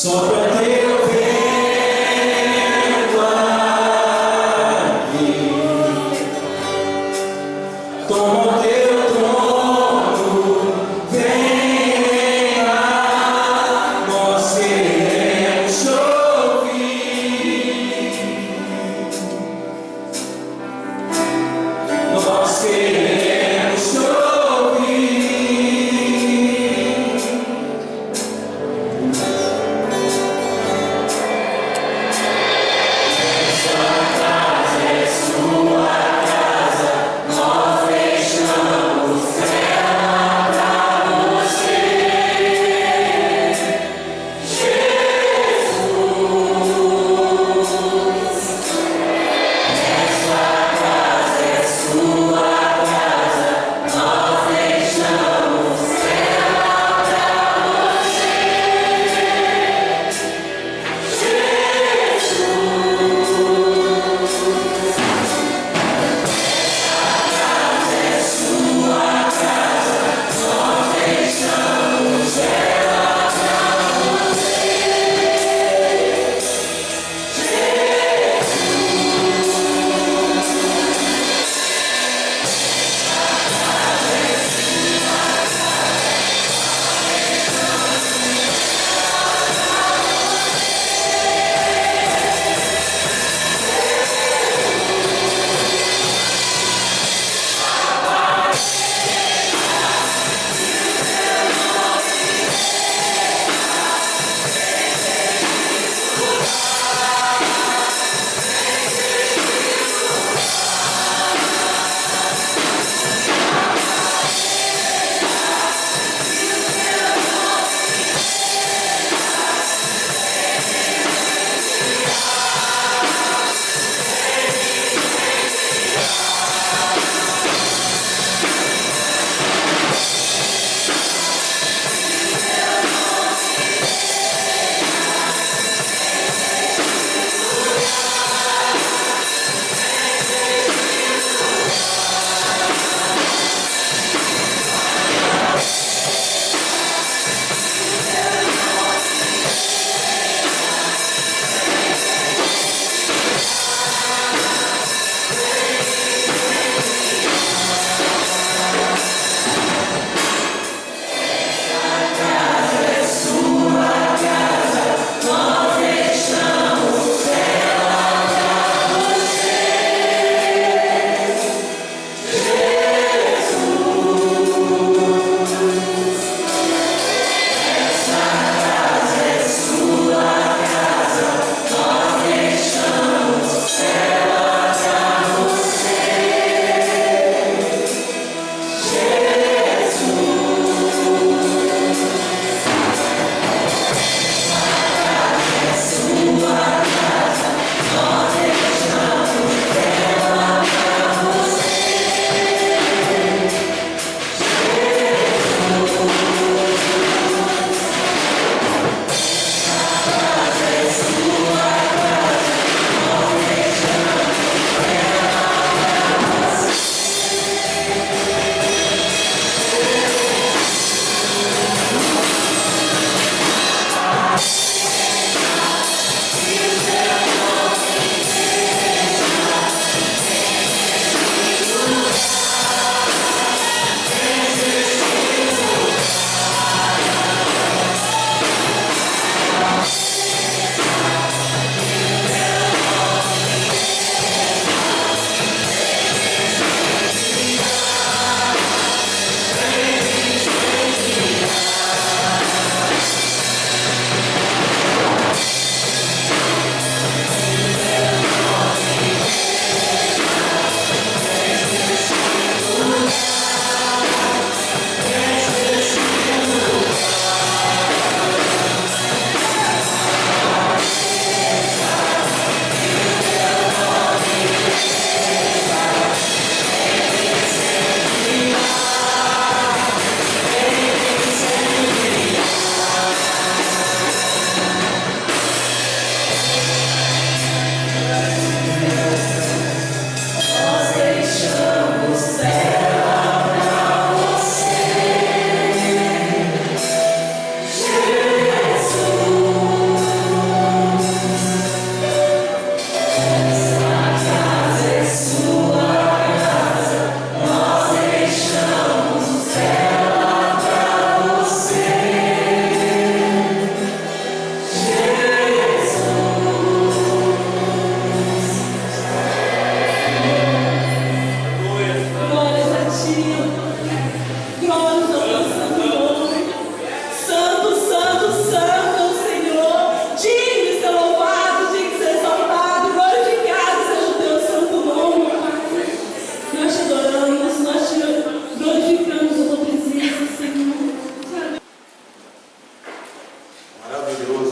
Sopra teu vento aqui, toma o teu trono, venha, nós queremos te ouvir, nós queremos te ouvir.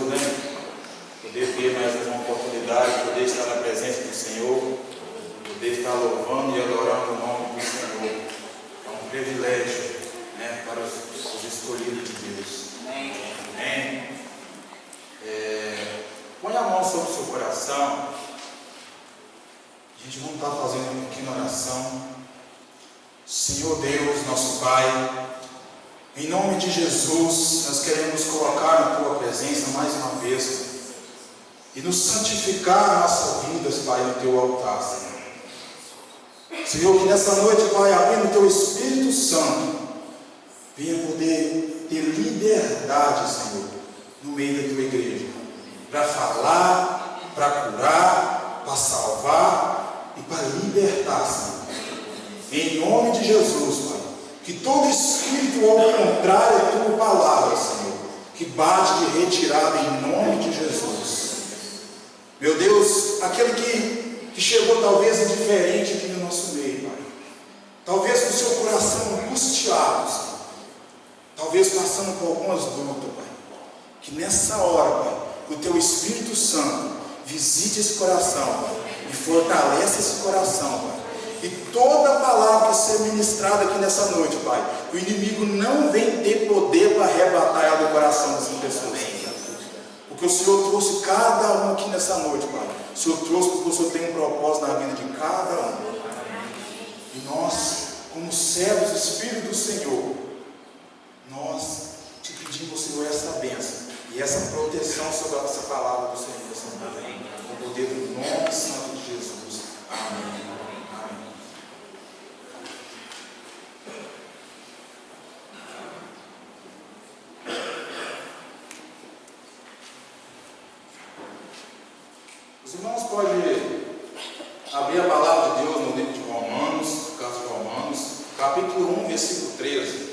gostoso, né? Poder ter mais uma oportunidade, poder estar na presença do Senhor, poder estar louvando e adorando o nome do Senhor. É um privilégio, né, para os escolhidos de Deus. Amém. Põe a mão sobre o seu coração. A gente vai estar fazendo uma pequena oração. Senhor Deus, nosso Pai, em nome de Jesus, nós queremos colocar na Tua presença mais uma vez e nos santificar nossas vidas, Pai, no Teu altar, Senhor. Senhor, que nessa noite, Pai, abrindo o Teu Espírito Santo, venha poder ter liberdade, Senhor, no meio da Tua igreja, para falar, para curar, para salvar e para libertar, Senhor. Em nome de Jesus, Pai, que todo espírito ao contrário é Tua palavra, Senhor, que bate de retirada em nome de Jesus. Meu Deus, aquele que chegou talvez indiferente aqui no nosso meio, Pai, talvez com seu coração angustiado, Senhor, talvez passando por algumas lutas, Pai, que nessa hora, Pai, o Teu Espírito Santo visite esse coração, Pai, e fortalece esse coração, Pai. E toda palavra que ser ministrada aqui nessa noite, Pai, o inimigo não vem ter poder para arrebatar ela do coração dessas pessoas. Porque o Senhor trouxe cada um aqui nessa noite, Pai. O Senhor trouxe porque o Senhor tem um propósito na vida de cada um. E nós, como servos do Espírito do Senhor, nós te pedimos, Senhor, essa bênção e essa proteção sobre essa palavra do Senhor, Senhor. No poder do nome santo de Jesus. Amém. Os irmãos podem abrir a palavra de Deus no livro de Romanos, no caso de Romanos, capítulo 1, versículo 13.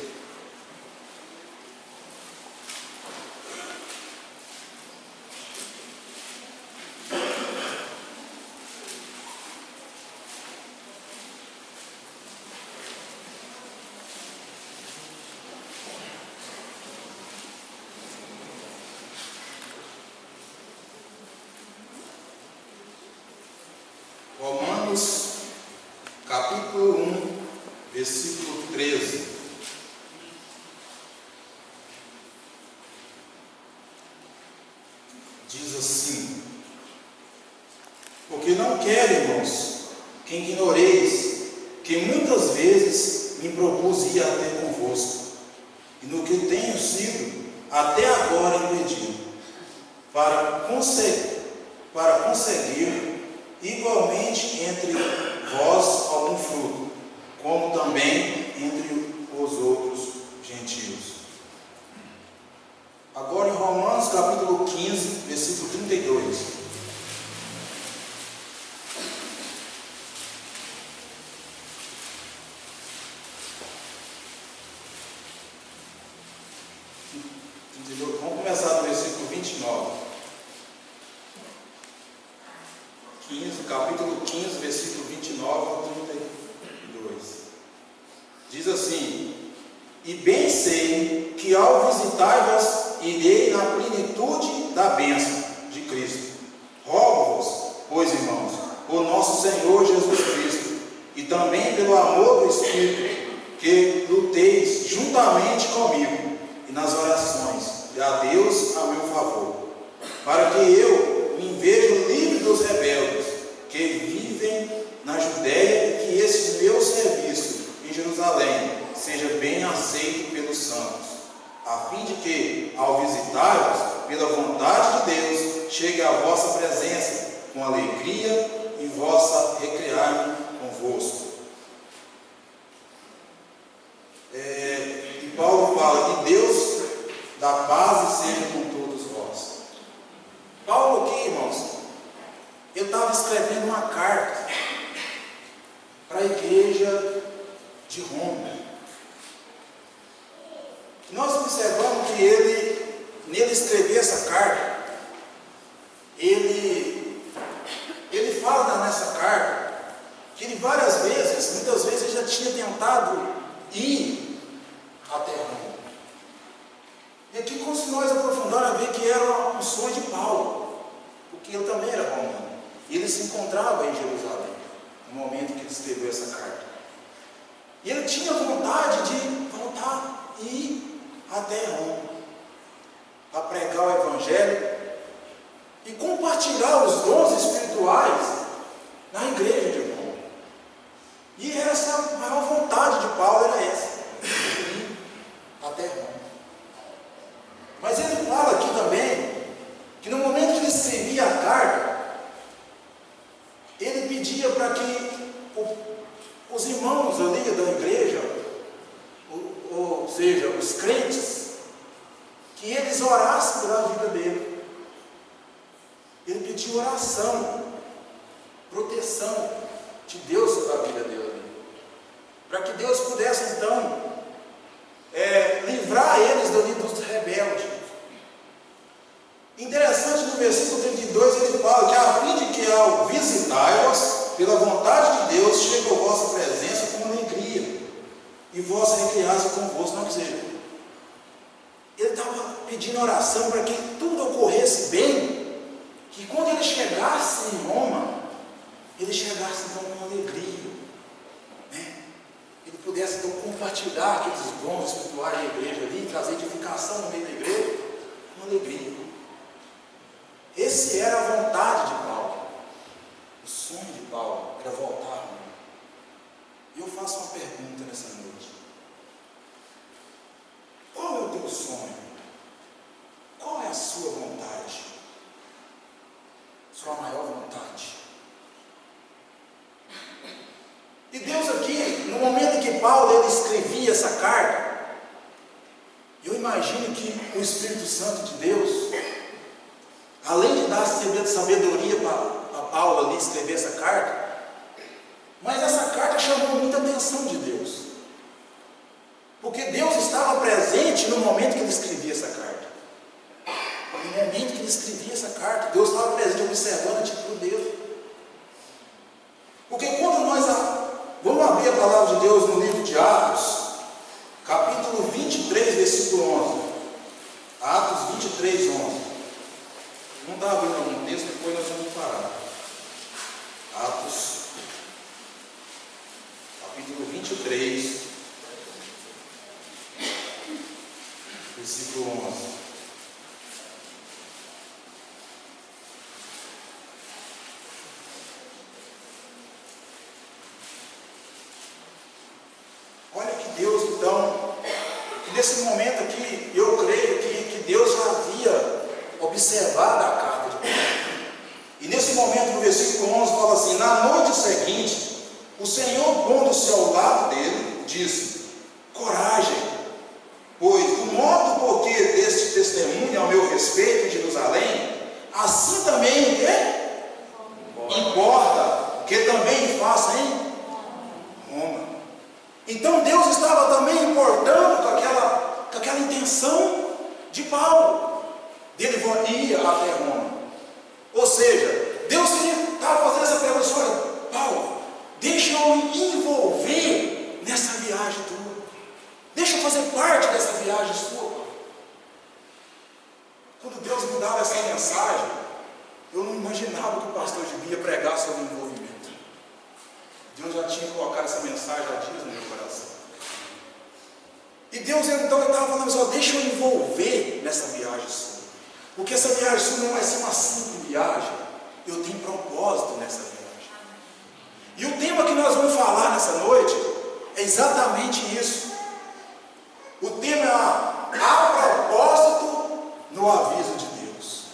Romanos, capítulo 1, versículo 13. Diz assim: porque não quero, irmãos, que ignoreis que muitas vezes me propus ir até convosco, e no que tenho sido até agora impedido, para conseguir igualmente entre vós algum fruto, como também entre os outros gentios. Agora em Romanos capítulo 15, versículo 32. Vamos começar no versículo 29. Capítulo 15, versículo 29 ao 32. Diz assim: e bem sei que ao visitar-vos irei na plenitude da bênção de Cristo. Rogo-vos, pois, irmãos, por nosso Senhor Jesus Cristo, e também pelo amor do Espírito, que luteis juntamente comigo e nas orações, e a Deus a meu favor, para que eu me veja livre dos rebeldes que vivem na Judéia, e que esse meu serviço em Jerusalém seja bem aceito pelos santos, a fim de que, ao visitar-vos pela vontade de Deus, chegue à vossa presença com alegria e vossa recrear convosco. E Paulo fala que Deus da paz seja com todos vós. Paulo aqui, irmãos, eu estava escrevendo uma carta para a igreja de Roma. Nós observamos que nele escrever essa carta, ele fala nessa carta que ele várias vezes, muitas vezes, ele já tinha tentado ir até Roma. E aqui, como se nós aprofundarmos a ver que era um sonho ele se encontrava em Jerusalém, no momento que ele escreveu essa carta. E ele tinha vontade de voltar e ir até Roma, para pregar o Evangelho e compartilhar os dons espirituais na igreja de Roma. E essa a maior vontade de Paulo era essa, ir até Roma. Mas ele fala aqui também que no momento que ele escrevia a carta, ele pedia para que os irmãos ali da igreja, ou seja, os crentes, que eles orassem pela vida dele. Ele pediu oração, proteção de Deus sobre a vida dele, para que Deus pudesse então livrar eles dali dos rebeldes. Interessante, no versículo 32 ele fala que a fim de que ao visitai-vos pela vontade de Deus chegue a vossa presença com alegria e vós recriasse convosco. Não, seja, ele estava pedindo oração para que tudo ocorresse bem, que quando ele chegasse em Roma, ele chegasse então com alegria, né? Ele pudesse então compartilhar aqueles dons espirituais da igreja ali, trazer edificação no meio da igreja, com alegria. Esse era a vontade de Paulo, o sonho de Paulo era voltar a Roma. E eu faço uma pergunta nessa noite: qual é o teu sonho? Qual é a sua vontade? Sua maior vontade? E Deus aqui, no momento em que Paulo ele escrevia essa carta, eu imagino que o Espírito Santo de Deus, além de dar sabedoria para Paulo ali escrever essa carta, mas essa carta chamou muita atenção de Deus, porque Deus estava presente no momento que ele escrevia essa carta. No momento que ele escrevia essa carta, Deus estava presente observando a atitude dele. Porque quando nós vamos abrir a palavra de Deus no livro de Atos, capítulo 23, versículo 11. Atos 23, 11. Não está abrindo algum texto, depois nós vamos parar. Atos, capítulo 23, versículo 11. Olha que Deus, então, que nesse momento aqui, eu creio que Deus já havia observado a carta de Paulo. E nesse momento, no versículo 11, fala assim: na noite seguinte, o Senhor, pondo-se ao lado dele, disse: coragem, pois do modo porque deste testemunho ao meu respeito em Jerusalém, assim também o que? Importa que também faça em Roma. Então Deus estava também importando com aquela intenção de Paulo, dele ir até Roma. Ou seja, Deus estava fazendo essa pergunta: olha, Paulo, deixa eu me envolver nessa viagem tua, deixa eu fazer parte dessa viagem sua. Quando Deus me dava essa mensagem, eu não imaginava que o pastor devia pregar sobre envolvimento. Deus já tinha colocado essa mensagem há dias no meu coração. E Deus então estava falando assim: deixa eu envolver nessa viagem sua, porque essa viagem sua não vai ser uma simples viagem, eu tenho propósito nessa viagem. E o tema que nós vamos falar nessa noite é exatamente isso. O tema é há propósito no aviso de Deus.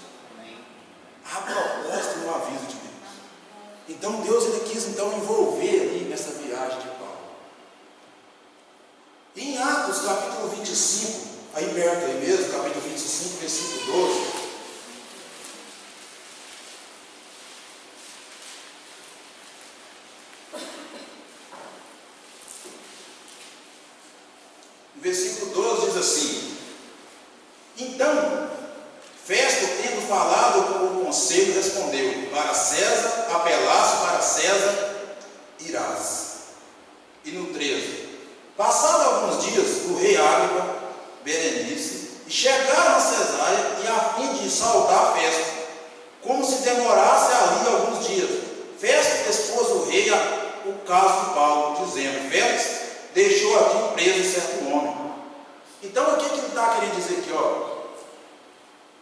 Há propósito no aviso de Deus. Então Deus ele quis então envolver ali nessa viagem de Paulo. E em Atos capítulo 25, aí perto aí mesmo, capítulo 25, versículo 12. O versículo 12 diz assim: então Festo, tendo falado com o conselho, respondeu: para César apelaste, para César irás. E no 13: passados alguns dias, o rei Agripa, Berenice, e chegaram a Cesareia, e a fim de saudar Festo, como se demorasse ali alguns dias, Festo expôs o rei o caso de Paulo, dizendo: Félix deixou aqui preso certo homem. Então, o que ele está querendo dizer aqui?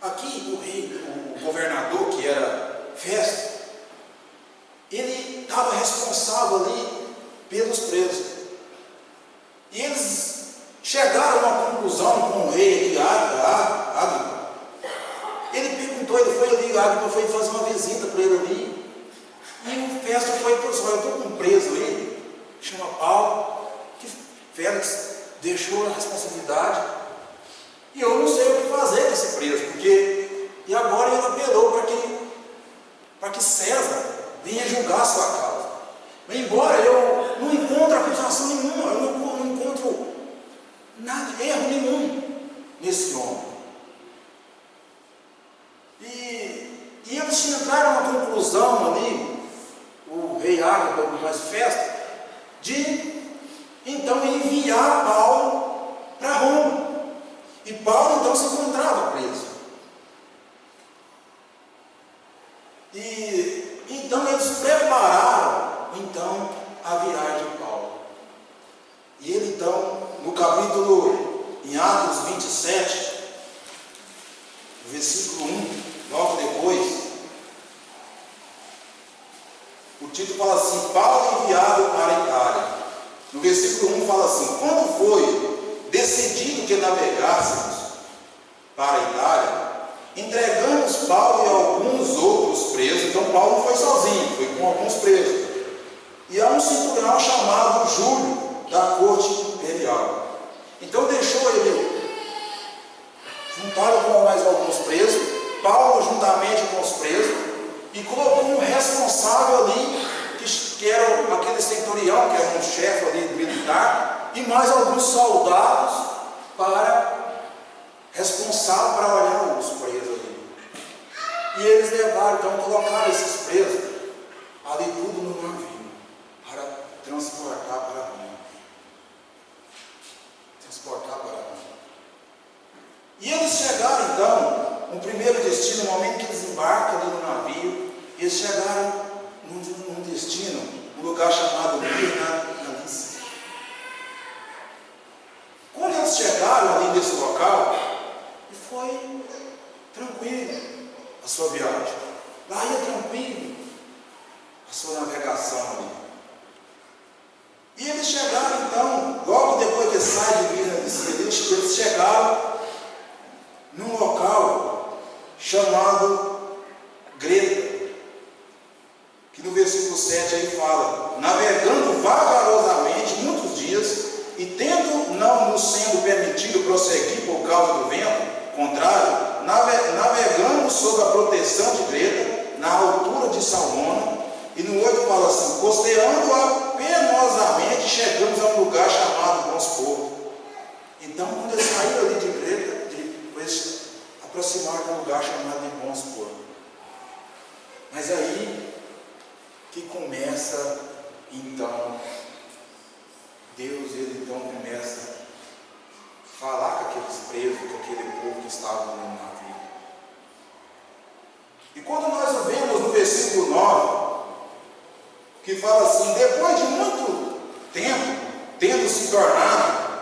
Aqui o rei, o governador, que era Festo, ele estava responsável ali pelos presos. E eles chegaram a uma conclusão com o rei Agripa. Ele perguntou, ele foi ali, Agripa foi fazer uma visita para ele ali. E o Festo foi para o eu estou com um preso aí, chama Paulo, que Félix deixou a responsabilidade. E eu não sei o que fazer com esse preso, porque. E agora ele apelou para que César venha julgar a sua causa. Mas embora eu não encontre acusação nenhuma, eu não encontro nada, erro nenhum nesse homem. E eles chegaram a uma conclusão ali, o rei Agripa mais Festo, de então enviar Paulo para Roma. E Paulo então se encontrava preso. E então eles prepararam então a viagem de Paulo. E ele então, no capítulo, em Atos 27, versículo 1, logo depois, o título fala assim: Paulo enviado para a Itália. No versículo 1 fala assim: quando foi decidido que navegássemos para a Itália, entregamos Paulo e alguns outros presos. Então Paulo não foi sozinho, foi com alguns presos, e a um centurião chamado Júlio, da corte imperial. Então deixou ele, juntaram com mais alguns presos, Paulo juntamente com os presos, e colocou um responsável ali, que era aquele centurião, que era um chefe ali militar, e mais alguns soldados responsável para olhar os presos ali. E eles levaram, então colocaram esses presos ali tudo no navio, para transportar para Roma. E eles chegaram então, no primeiro destino, no momento que eles embarcam ali no navio, eles chegaram num destino, um lugar chamado Lícia. Quando eles chegaram ali nesse local, e foi tranquilo a sua viagem. Lá ia tranquilo a sua navegação ali. E eles chegaram então, logo depois que saem de Lícia, eles chegaram num local chamado Greta, que no versículo 7 aí fala: navegando vagarosamente muitos dias, e tendo não nos sendo permitido prosseguir por causa do vento contrário, navegamos sob a proteção de Greta, na altura de Salmona. E no 8 fala assim: costeando-a penosamente, chegamos a um lugar chamado Bons Portos. Então, quando eles saíram ali de Greta, eles aproximaram de um lugar chamado de Bons Portos. Mas aí que começa então, Deus, ele então começa a falar com aqueles presos, com aquele povo que estava no navio. E quando nós vemos no versículo 9, que fala assim: depois de muito tempo, tendo se tornado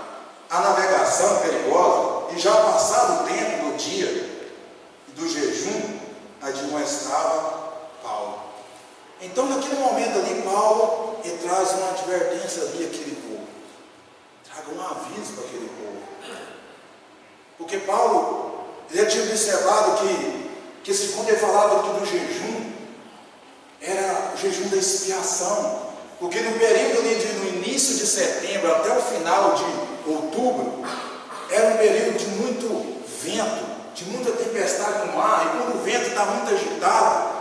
a navegação perigosa, e já passado o tempo do dia e do jejum, admoestava Paulo. Então, naquele momento ali, Paulo traz uma advertência ali àquele povo. Traga um aviso para aquele povo. Porque Paulo, ele tinha observado que quando ele falava aqui do jejum, era o jejum da expiação. Porque no período ali, no início de setembro até o final de outubro, era um período de muito vento, de muita tempestade no mar. E quando o vento está muito agitado,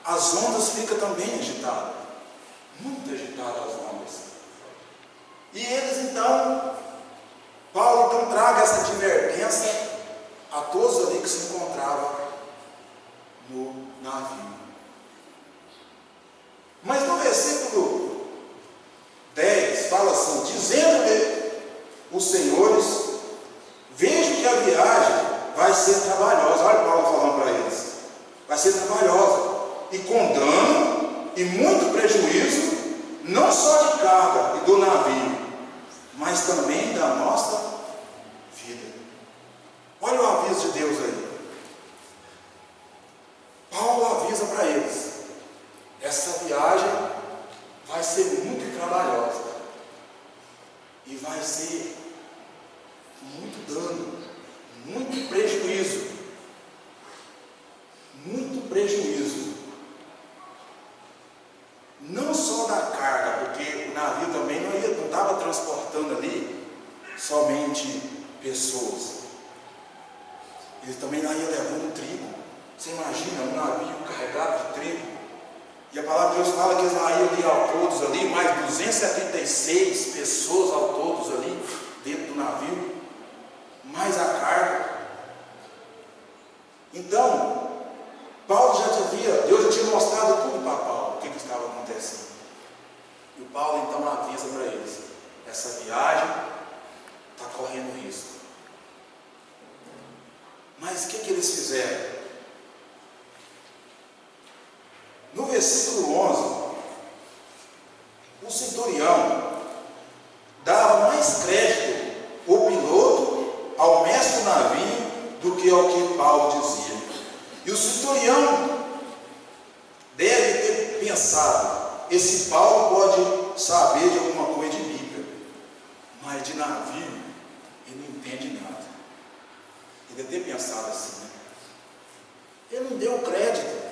as ondas ficam também agitadas. Muito agitadas as ondas. E eles então, Paulo então traga essa advertência a todos ali que se encontravam no navio. Mas no versículo 10 fala assim: dizendo-lhe os senhores, vejo que a viagem vai ser trabalhosa. Olha Paulo falando para eles: vai ser trabalhosa, e com dano e muito prejuízo, não só de carga e do navio, mas também da nossa vida. Olha o aviso de Deus aí. Paulo avisa para eles: essa viagem vai ser muito trabalhosa e vai ser muito dano, muito prejuízo. Muito prejuízo. Não só da carga, porque o navio também não estava transportando ali somente pessoas. Ele também não ia levando trigo. Você imagina um navio carregado de trigo. E a palavra de Deus fala que eles iam ali ao todos ali, mais 276 pessoas ao todos ali, dentro do navio, mais a carga. Então, Deus já tinha mostrado tudo para Paulo, o que estava acontecendo. E o Paulo então avisa para eles: essa viagem está correndo risco. Mas o que eles fizeram? No versículo 11, o centurião dava mais crédito ao piloto, ao mestre do navio, do que ao que Paulo dizia. E o centurião deve ter pensado: esse Paulo pode saber de alguma coisa de Bíblia, mas de navio ele não entende nada. Ele deve ter pensado assim, né? Ele não deu crédito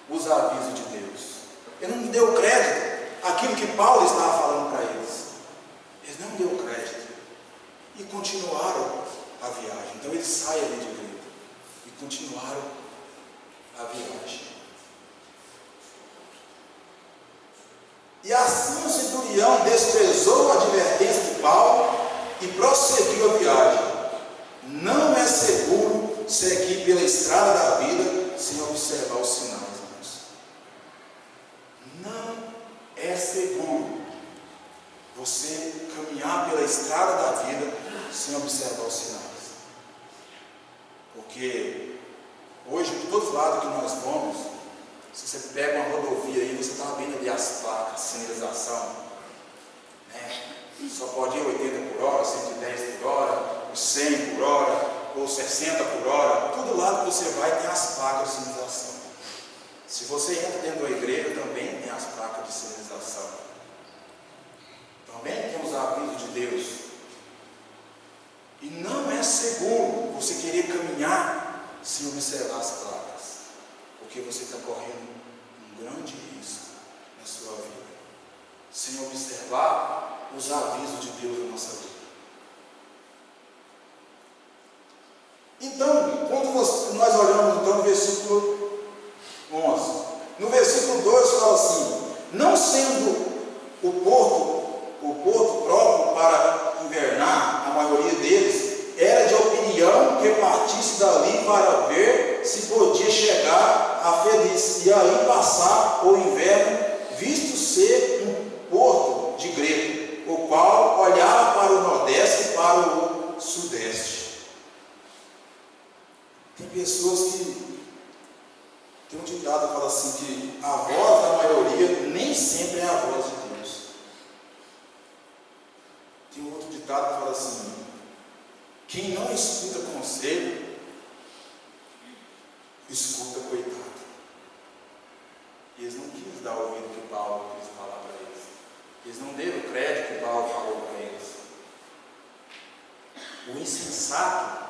os avisos de Deus. Ele não deu crédito àquilo que Paulo estava falando para eles. Eles não deu crédito e continuaram a viagem. Então eles saem ali de Grito e continuaram a viagem. E assim o centurião desprezou a advertência de Paulo e prosseguiu a viagem. Não é seguro seguir pela estrada da vida sem observar os sinais, irmãos. Não é seguro você caminhar pela estrada da vida sem observar os sinais. Porque hoje, de todos lados que nós vamos, se você pega uma rodovia aí, você está vendo ali as placas, sinalização, né? Só pode ir 80 por hora, 110 por hora, 100 por hora, ou 60 por hora. Todo lado que você vai tem as placas de sinalização. Se você entra dentro da igreja, também tem as placas de sinalização. Também tem os avisos de Deus. E não é seguro você querer caminhar sem observar as placas, porque você está correndo um grande risco na sua vida, sem observar os avisos de Deus na nossa vida. Então, quando nós olhamos então no versículo 11, no versículo 2 fala assim: não sendo o porto próprio para invernar, a maioria deles era de opinião que partisse dali para ver se podia chegar a Feliz e aí passar o inverno, visto ser um porto de Grego, o qual olhava para o nordeste e para o sudeste. Tem pessoas que tem um ditado que fala assim, que a voz da maioria nem sempre é a voz de Deus. Tem outro ditado que fala assim: quem não escuta conselho, escuta coitado. E eles não quis dar ouvido que Paulo quis falar para eles. Eles não deram crédito que Paulo falou para eles. O insensato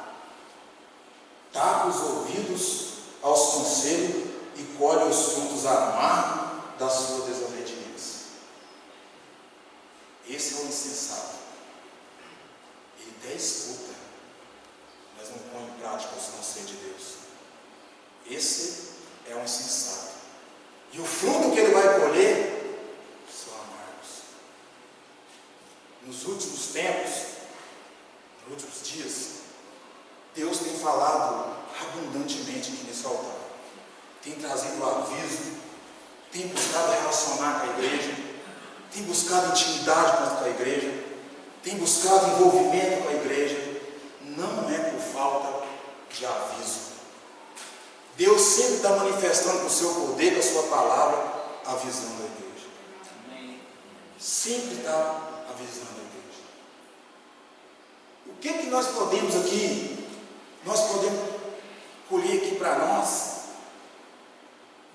tapa os ouvidos aos conselhos e colhe os frutos amargos da sua desobediência. Esse é o insensato. Ele até escuta, mas não põe em prática os conselhos de Deus. Esse é o insensato. E o fruto que ele vai colher são amargos. Nos últimos tempos, nos últimos dias, Deus tem falado abundantemente aqui nesse altar. Tem trazido aviso, tem buscado relacionar com a igreja, tem buscado intimidade com a igreja, tem buscado envolvimento com a igreja. Não é por falta de aviso. Deus sempre está manifestando com o seu poder, com a sua palavra, avisando a igreja. Sempre está avisando a igreja. O que nós podemos aqui, nós podemos colher aqui para nós,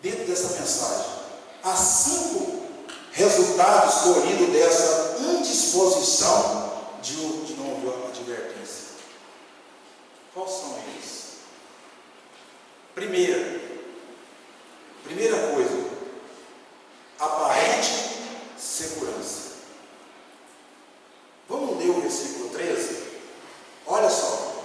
dentro dessa mensagem? Há 5 resultados colhidos dessa indisposição de não ouvir a advertência. Quais são eles? Primeira coisa, aparente segurança. Vamos ler o versículo 13? Olha só.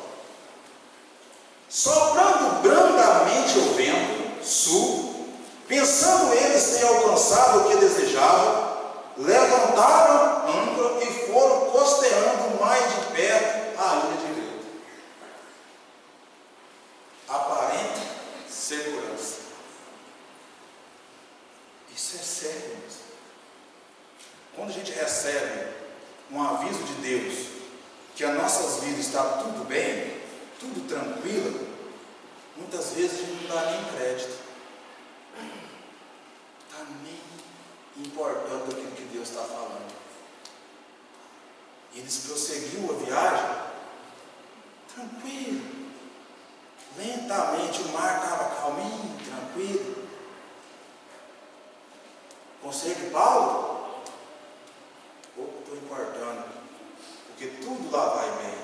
Soprando brandamente o vento sul, pensando eles ter alcançado o que desejavam, levantaram âncora e foram costeando mais de perto a ilha de Creta. Aparente segurança. Isso é sério, irmãos. Quando a gente recebe um aviso de Deus que as nossas vidas estão tudo bem, tudo tranquilo, muitas vezes a gente não dá nem crédito. Está nem importando aquilo que Deus está falando. E eles prosseguiu a viagem tranquilo. Lentamente, o mar estava calminho, tranquilo. Conselho de Paulo? Pouco estou importando, porque tudo lá vai bem.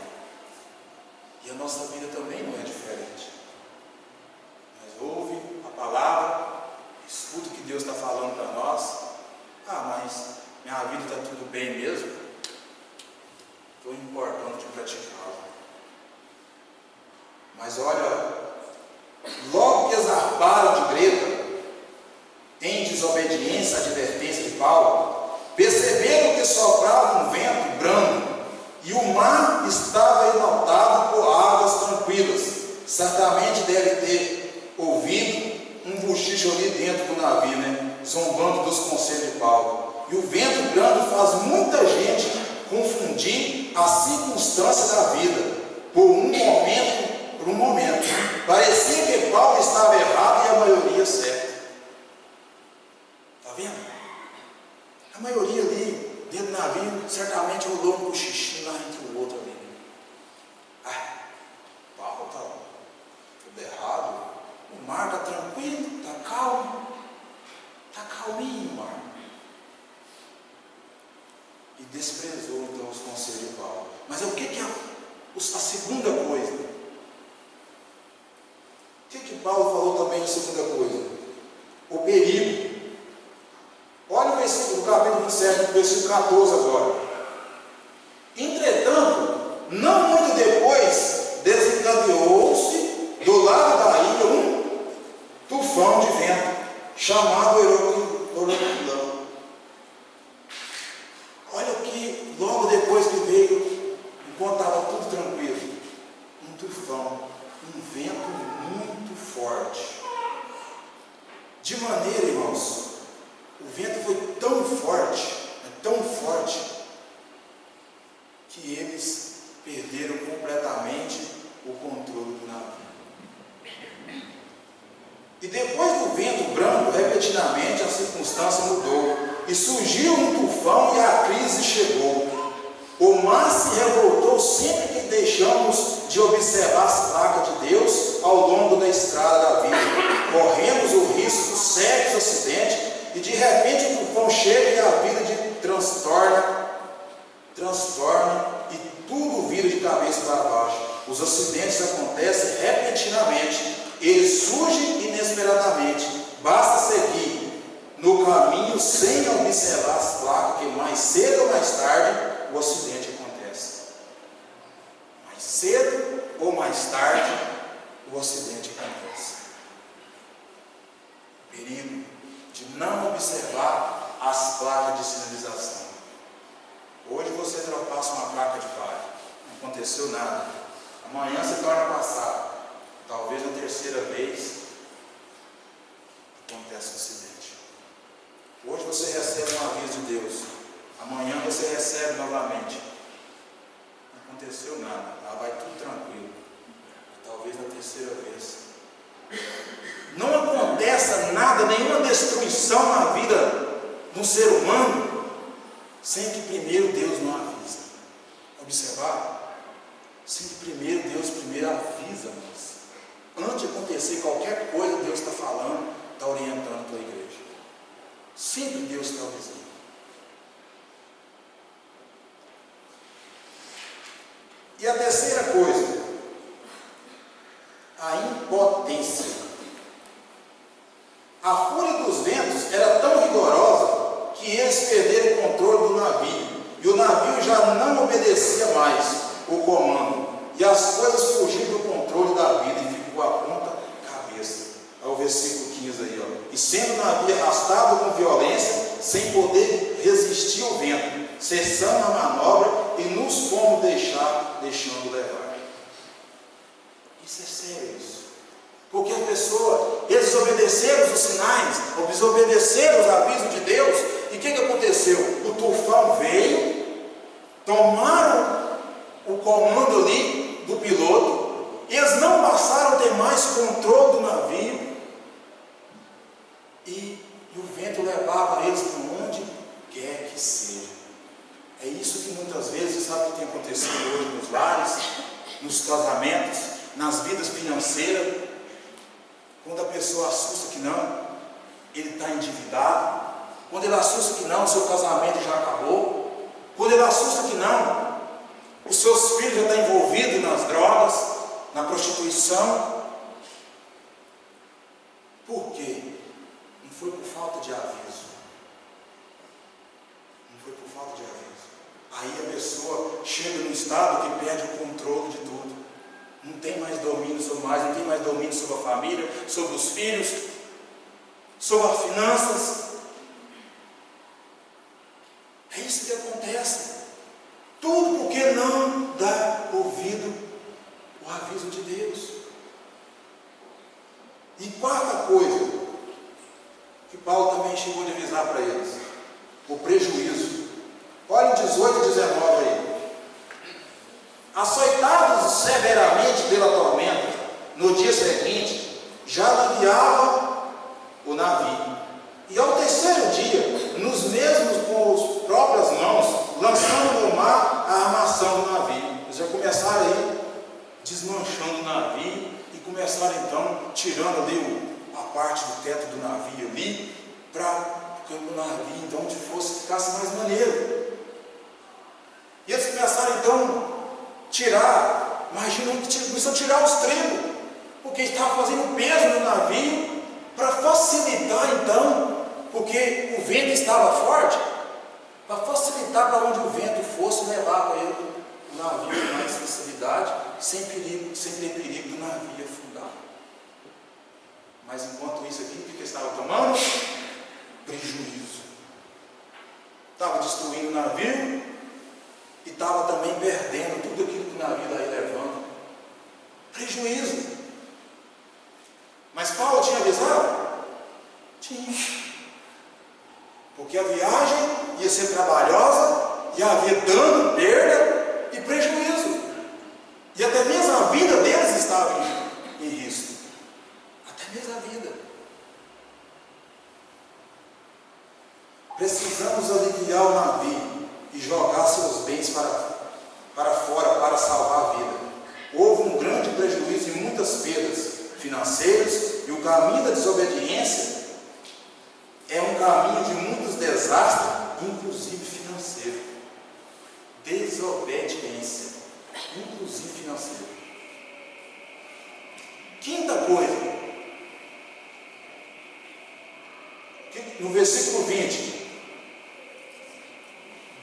E a nossa vida também não é diferente. Mas ouve a palavra, escuta o que Deus está falando para nós. Ah, mas minha vida está tudo bem mesmo? Estou importando de praticá-la. Mas olha, logo que zarparam de Creta, em desobediência à advertência de Paulo, perceberam que soprava um vento brando e o mar estava inundado por águas tranquilas. Certamente deve ter ouvido um bochicho ali dentro do navio, né? Zombando dos conselhos de Paulo. E o vento brando faz muita gente confundir a circunstância da vida por um momento. Parecia que Paulo estava errado e a maioria certa. Está vendo? A maioria ali, dentro do navio, certamente rolou um cochichinho lá entre o outro ali. Paulo está tudo errado. O mar está tranquilo, está calmo. Está calminho o mar. E desprezou então os conselhos de Paulo. Mas o que é a segunda coisa? O que Paulo falou também de segunda coisa? O perigo. Olha o versículo, capítulo 27, versículo 14 agora. Entretanto, não muito depois, desencadeou-se do lado da ilha um tufão de vento, chamado Euroclão. Olha que logo depois que veio, enquanto estava tudo tranquilo, um tufão, um vento muito forte. De maneira, irmãos, o vento foi tão forte, que eles perderam completamente o controle do navio. E depois do vento brando, repentinamente a circunstância mudou, e surgiu um tufão e a crise chegou. O mar se revoltou sempre que deixamos de observar as placas de Deus ao longo da estrada da vida. Corremos o risco de sérios acidentes e de repente o tufão chega e a vida transtorna e tudo vira de cabeça para baixo. Os acidentes acontecem repentinamente, eles surgem inesperadamente. Basta seguir no caminho sem observar as placas, que mais cedo ou mais tarde o acidente acontece. Mais cedo ou mais tarde o acidente acontece. Perigo de não observar as placas de sinalização. Hoje você ultrapassa uma placa de pare, não aconteceu nada. Amanhã se torna passado. Talvez na terceira vez acontece um acidente. Hoje você recebe um aviso de Deus. Amanhã você recebe novamente. Não aconteceu nada. Lá vai tudo tranquilo. Talvez na terceira vez. Não aconteça nada, nenhuma destruição na vida de um ser humano, sem que primeiro Deus não avisa. Observar? Sem que primeiro Deus avisa-nos. Antes de acontecer qualquer coisa, Deus está falando, está orientando a tua igreja. Sempre Deus está avisando. E a terceira coisa, a impotência. A fúria dos ventos era tão rigorosa que eles perderam o controle do navio, e o navio já não obedecia mais o comando, e as coisas fugiram do controle da vida e ficou a ponta cabeça. É o versículo 15 aí, ó. E sendo o navio arrastado com violência, sem poder resistir ao vento, cessando a manobra e nos fomos deixando levar. Isso é sério, isso. Porque a pessoa, eles obedeceram os sinais, desobedeceram os avisos de Deus, e o que aconteceu? O tufão veio, tomaram o comando ali do piloto, eles não passaram a ter mais controle do navio, e o vento levava eles para onde quer que seja. É isso que muitas vezes, sabe o que tem acontecido hoje nos lares, nos casamentos, nas vidas financeiras. Quando a pessoa assusta que não, ele está endividado. Quando ele assusta que não, o seu casamento já acabou. Quando ele assusta que não, os seus filhos já estão envolvidos nas drogas, na prostituição. Por quê? Não foi por falta de aviso. Não foi por falta de aviso. Aí a pessoa chega num estado que perde o controle de tudo. Não tem mais domínio sobre não tem mais domínio sobre a família, sobre os filhos, sobre as finanças. É isso que acontece. Tudo porque não dá ouvido ao aviso de Deus. E quarta coisa, que Paulo também chegou a avisar para eles: o prejuízo. Olha em 18 e 19 aí. Açoitados severamente pela tormenta, no dia seguinte, já aliviava o navio. E ao terceiro dia, nos mesmos com as próprias mãos, lançando no mar a armação do navio. Eles já começaram aí desmanchando o navio e começaram então tirando ali a parte do teto do navio ali, para que o navio então ficasse mais maneiro. E eles começaram então tirar, imagina que começou a tirar os trilhos, porque estava fazendo peso no navio para facilitar então, porque o vento estava forte, para facilitar para onde o vento fosse, levava ele o navio com mais facilidade, sem ter perigo do navio afundar. Mas enquanto isso aqui, o que estava tomando? Prejuízo. Estava destruindo o navio e estava também perdendo tudo aquilo que o navio daí levando. Prejuízo. Mas Paulo tinha avisado? Tinha. Porque a viagem ia ser trabalhosa, ia haver dano, perda e prejuízo. E até mesmo a vida deles estava em risco. Até mesmo a vida. Precisamos aliviar o navio e jogar seus bens para fora para salvar a vida. Houve um grande prejuízo e muitas perdas financeiras, e o caminho da desobediência é um caminho de muitos desastres, inclusive financeiro. Desobediência, inclusive financeiro. Quinta coisa, no versículo 20,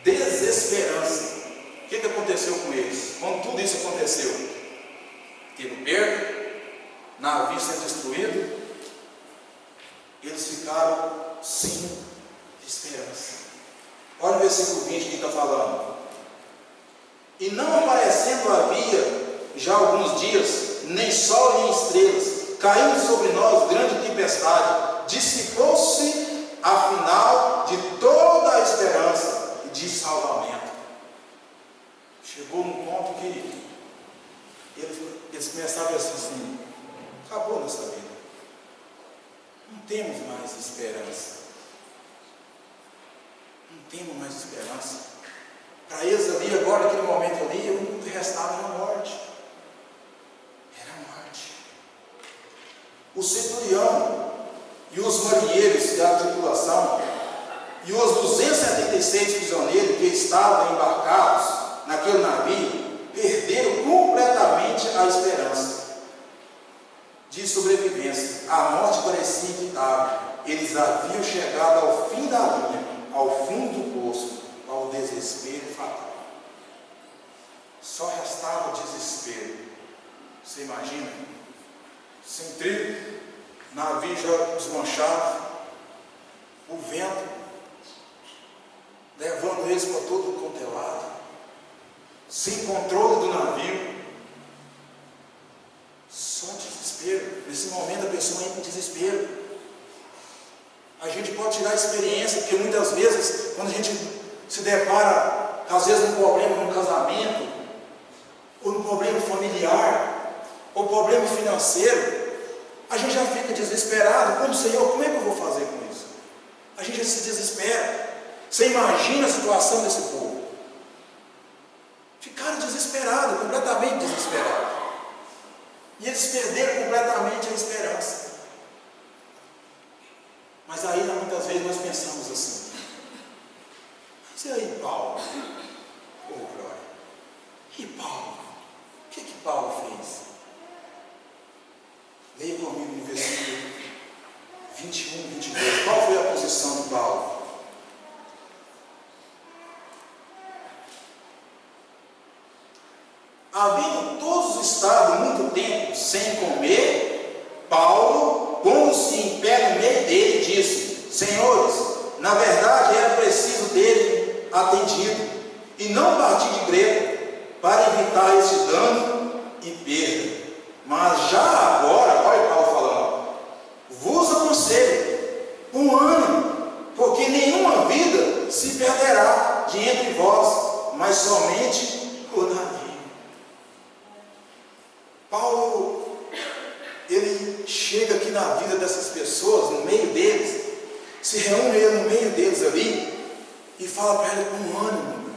desesperança. O que aconteceu com eles? Quando tudo isso aconteceu, teve perda, navio sendo destruído, eles ficaram sem esperança. Olha o versículo 20 que está falando. E não aparecendo havia já alguns dias, nem sol nem estrelas, caindo sobre nós grande tempestade, dissipou-se afinal de toda a esperança de salvamento. Chegou num ponto que eles começaram a pensar assim: acabou nossa vida, não temos mais esperança. Não temos mais esperança. Para eles ali, agora, naquele momento ali, o que restava era a morte. Era a morte. O centurião e os marinheiros da tripulação e os 276 prisioneiros que estavam embarcados naquele navio perderam completamente a esperança de sobrevivência. A morte parecia inevitável. Eles haviam chegado ao fim da linha, ao fundo do poço, ao desespero fatal. Só restava o desespero. Você imagina? Sem trilho, navio já desmanchado, o vento levando eles para todo quanto é lado, sem controle do navio. Só desespero. Nesse momento a pessoa entra em desespero. A gente pode tirar a experiência, porque muitas vezes, quando a gente se depara, às vezes, um problema no casamento, ou um problema familiar, ou problema financeiro, a gente já fica desesperado. Como Senhor, como é que eu vou fazer com isso? A gente já se desespera. Você imagina a situação desse povo? Ficaram desesperados, completamente desesperados. E eles perderam completamente a esperança. Mas aí, muitas vezes, nós pensamos assim: mas e aí, Paulo? Oh, glória! E Paulo? O que Paulo fez? Leia comigo no versículo 21, 22. Qual foi a posição de Paulo? Havendo todos estado muito tempo sem comer, Paulo, pondo-se em pé no meio dele, disse: Senhores, na verdade era preciso dele atendido, e não partir de Creta, para evitar esse dano e perda. Mas já agora, olha Paulo falando, vos aconselho, um ânimo, porque nenhuma vida se perderá de entre vós, mas somente o navio. Paulo, ele chega aqui na vida dessas pessoas, no meio deles, se reúne ele no meio deles ali, e fala para ele com ânimo.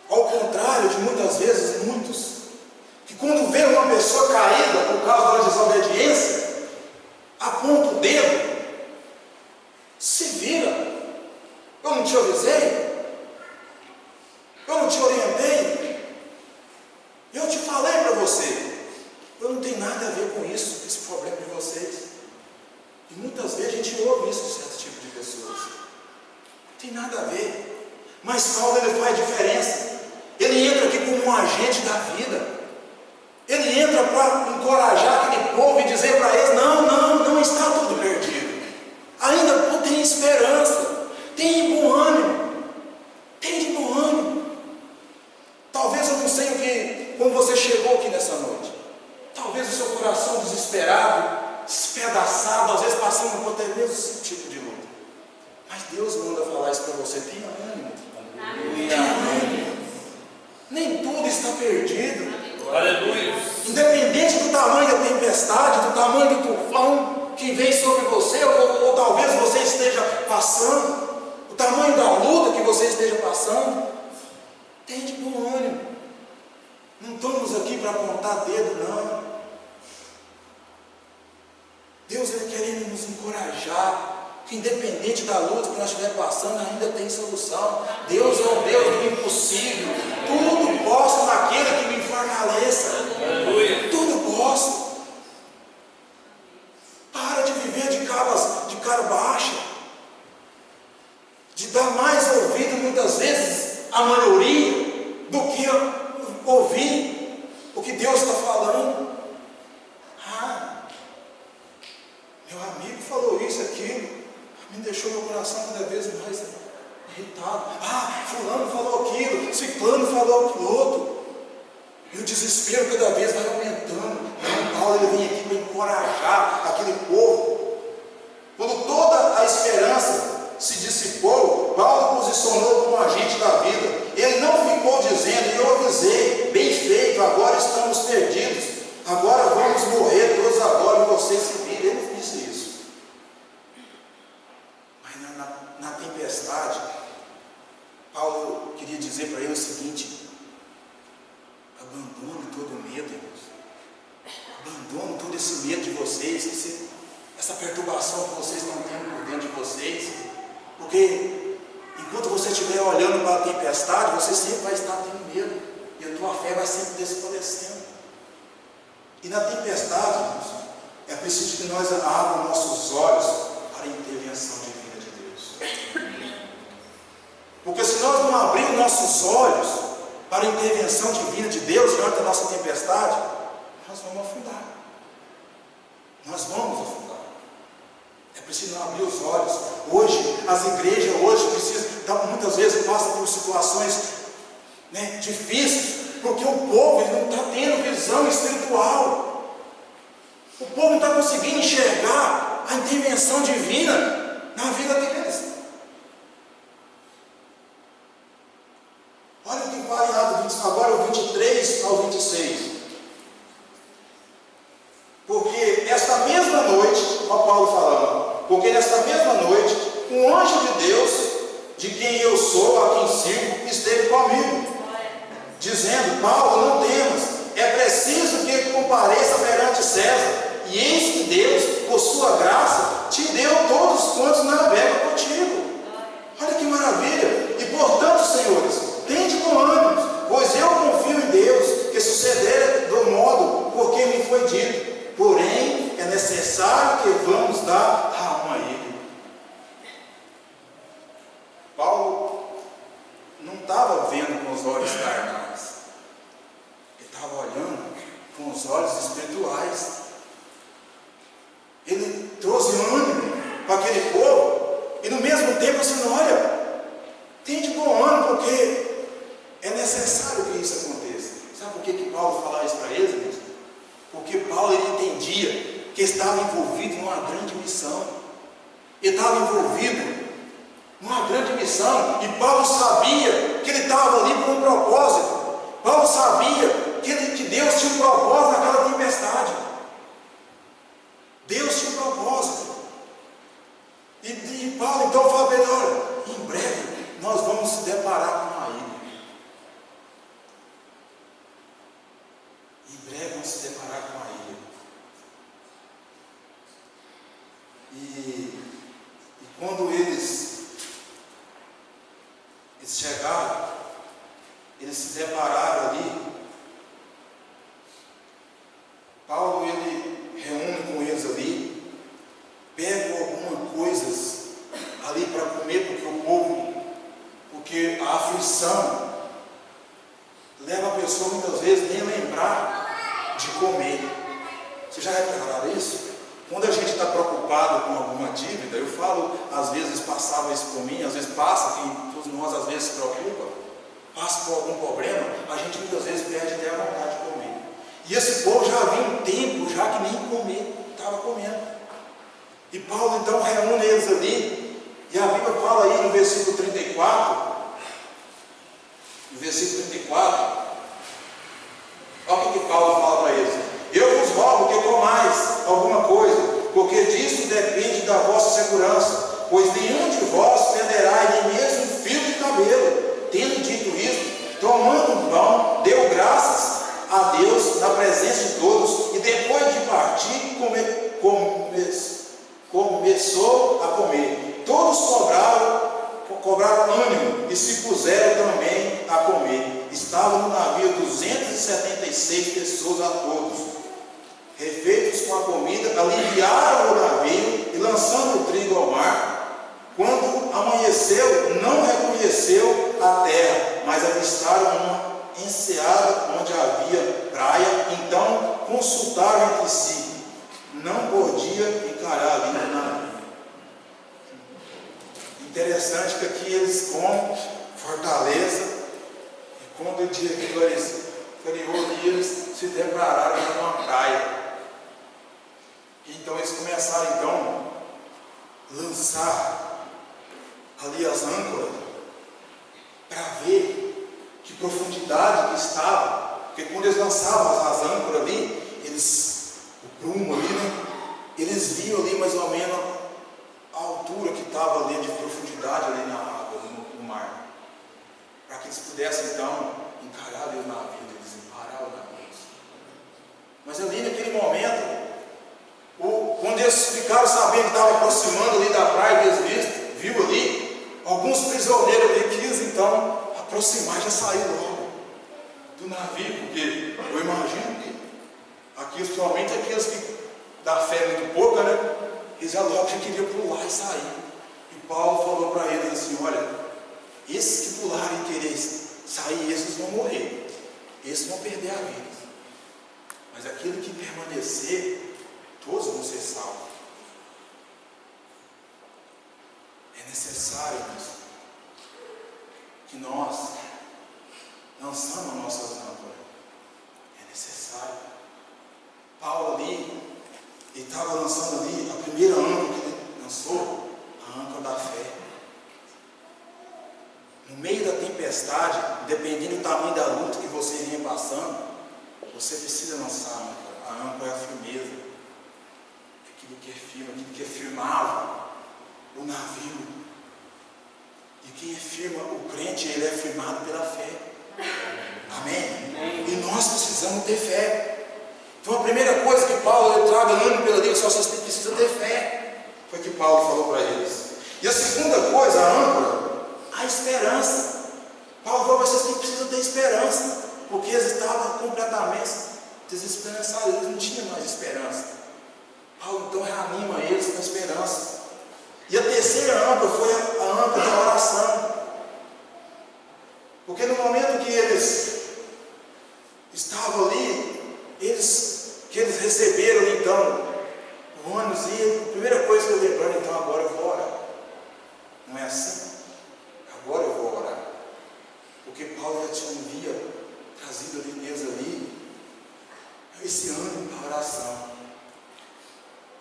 Ao contrário de muitas vezes, muitos, que quando vê uma pessoa caída por causa da desobediência, aponta o dedo, se vira. Eu não te avisei? Eu não te orientei? Eu te falei para você. Eu não tenho nada a ver com isso, com esse problema de vocês. E muitas vezes a gente ouve isso de certo tipo de pessoas. Não tem nada a ver. Mas Paulo, ele faz diferença. Ele entra aqui como um agente da vida. Ele entra para encorajar aquele povo e dizer para eles: não está tudo perdido. Ainda tem esperança. Tem de bom ânimo. Tem de bom ânimo. Talvez eu não sei o que, como você chegou aqui nessa noite. Talvez o seu coração desesperado, despedaçado, às vezes passando por até mesmo esse tipo de luta. Mas Deus manda falar isso para você: tenha ânimo. Tenha ânimo. Nem tudo está perdido. Aleluia. Independente do tamanho da tempestade, do tamanho do tufão que vem sobre você, ou talvez você esteja passando, o tamanho da luta que você esteja passando, tem de bom ânimo. Não estamos aqui para apontar dedo, não. Deus, ele querendo nos encorajar, que independente da luta que nós estivermos passando, ainda tem solução. Deus é um Deus do impossível. Tudo posso naquele que me fortaleça. Aleluia. Tudo posso. Para de viver de cara baixa, de dar mais ouvido muitas vezes à maioria do que ouvir o que Deus está falando. Meu amigo falou isso, aquilo, me deixou meu coração cada vez mais irritado. Fulano falou aquilo, ciclano falou aquilo outro. E o desespero cada vez vai aumentando. Então Paulo, ele vem aqui para encorajar aquele povo. Quando toda a esperança se dissipou, Paulo posicionou como agente da vida. Ele não ficou dizendo: eu avisei, bem feito, agora estamos perdidos, agora vamos morrer todos agora e vocês se virem. Ele não disse isso. essa perturbação que vocês estão tendo por dentro de vocês, porque enquanto você estiver olhando para a tempestade, você sempre vai estar tendo medo, e a tua fé vai sempre desfalecendo. E na tempestade, irmãos, é preciso que nós abram nossos olhos para a intervenção divina de Deus. Porque se nós não abrirmos nossos olhos para a intervenção divina de Deus diante da nossa tempestade, nós vamos afundar. Nós vamos afundar. É preciso abrir os olhos. Hoje, as igrejas precisam, muitas vezes passam por situações difíceis, porque o povo não está tendo visão espiritual. O povo não está conseguindo enxergar a intervenção divina na vida deles. Olha o que vai agora o 23 ao 26. Porque esta mesma noite, ó Paulo falando, porque nesta mesma noite, um anjo de Deus, de quem eu sou, a quem sirvo, esteve comigo, dizendo: Paulo, não temas, é preciso que compareça perante César, e eis que Deus, por sua graça, te deu todos quantos navegam contigo. Olha que maravilha! E portanto, senhores, tende com ânimo, pois eu confio em Deus, que suceder do modo porque me foi dito. Porém, é necessário que vamos dar a ele. Paulo não estava vendo com os olhos carnais, ele estava olhando com os olhos espirituais. Ele trouxe ânimo para aquele povo, e no mesmo tempo assim, olha, tende bom ânimo, porque é necessário que isso aconteça. Sabe por que Paulo fala isso para eles, irmãos? Porque Paulo, ele entendia que estava envolvido em uma grande missão. Ele estava envolvido numa grande missão, e Paulo sabia que ele estava ali por um propósito. Paulo sabia que Deus tinha um propósito naquela tempestade. Deus tinha um propósito. E Paulo então fala para ele: olha, em breve nós vamos se deparar com uma ilha. Em breve vamos se deparar com uma ilha. E quando eles chegaram, eles se depararam ali. Paulo, ele reúne com eles ali, pega algumas coisas ali para comer, porque a aflição leva a pessoa muitas vezes nem lembrar de comer. Vocês já repararam isso? Quando a gente está preocupado com alguma dívida, eu falo, às vezes passava isso por mim, às vezes passa, que todos nós às vezes se preocupa, passa por algum problema, a gente muitas vezes perde até a vontade de comer. E esse povo já havia um tempo já que nem comer, estava comendo. E Paulo então reúne eles ali, e a Bíblia fala aí no versículo 34, olha o que Paulo fala para eles: eu vos rogo que comais alguma coisa, porque disso depende da vossa segurança, pois nenhum de vós perderá nem mesmo um fio de cabelo. Tendo dito isso, tomando um pão, deu graças a Deus na presença de todos, e depois de partir, começou a comer. Todos cobraram ânimo e se puseram também a comer. Estavam no navio 276 pessoas a todos. Refeitos com a comida, aliviaram o navio e, lançando o trigo ao mar, quando amanheceu, não reconheceu a terra, mas avistaram uma enseada onde havia praia. Então consultaram entre si: não podia encarar ali no navio. Interessante que aqui eles comem fortaleza, e quando o dia que clareou, eles se depararam numa praia. Então eles começaram então a lançar ali as âncoras para ver que profundidade que estava, porque quando eles lançavam as âncoras ali, o prumo ali, eles viam ali mais ou menos a altura que estava ali de profundidade ali na água, no mar, para que eles pudessem então encarar ali o navio, eles parar o navio. Mas ali naquele momento, o quando eles ficaram sabendo que estava aproximando ali da praia, eles viu ali, alguns prisioneiros ali quis então aproximar e já saiu logo do navio, porque eu imagino que aqui, principalmente aqueles que da fé muito pouca, né? Eles já logo já queriam pular e sair. E Paulo falou para eles assim: olha, esses que pularem e querer sair, esses vão morrer, esses vão perder a vida. Mas aquele que permanecer, todos vão ser salvos. É necessário, irmãos, que nós lançamos nossas âncoras. É necessário. Paulo ali, ele estava lançando ali a primeira âncora que ele lançou, a âncora da fé. No meio da tempestade, dependendo do tamanho da luta que você vinha passando, você precisa lançar a âncora. A âncora é a firmeza, aquilo que é firme, aquilo que é firmava o navio. E quem é firma, o crente, ele é firmado pela fé. Amém? E nós precisamos ter fé. Então a primeira coisa que Paulo traga ânimo pela Deus, só vocês precisam ter fé. Foi o que Paulo falou para eles. E a segunda coisa, a âncora, a esperança. Paulo falou para vocês que precisam ter esperança, porque eles estavam completamente desesperançados, eles não tinham mais esperança. Paulo então reanima eles com a esperança. E a terceira âncora foi a âncora da oração. Porque no momento que eles estavam ali, que eles receberam então o ônibus, e a primeira coisa que eu lembrando, então agora eu vou orar. Não é assim? Agora eu vou orar. Porque Paulo já havia trazido ali Deus ali esse ânimo para a oração.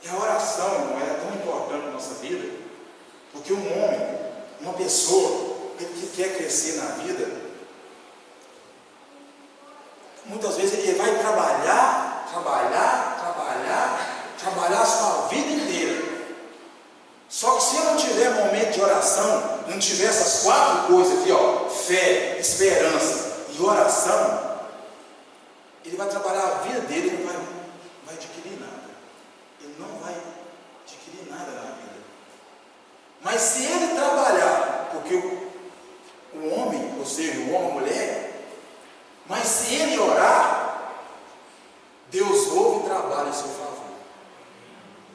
E a oração, irmão, é tão importante na nossa vida, porque um homem, uma pessoa, ele que quer crescer na vida, muitas vezes ele vai trabalhar a sua vida inteira. Só que se ele não tiver momento de oração, não tiver essas quatro coisas aqui, ó, fé, esperança e oração, ele vai trabalhar a vida dele e não vai adquirir nada. Ele não vai adquirir nada na vida. Mas se ele trabalhar, porque o homem, ou seja, o homem, a mulher, mas se ele orar, Deus ouve e trabalha em seu favor.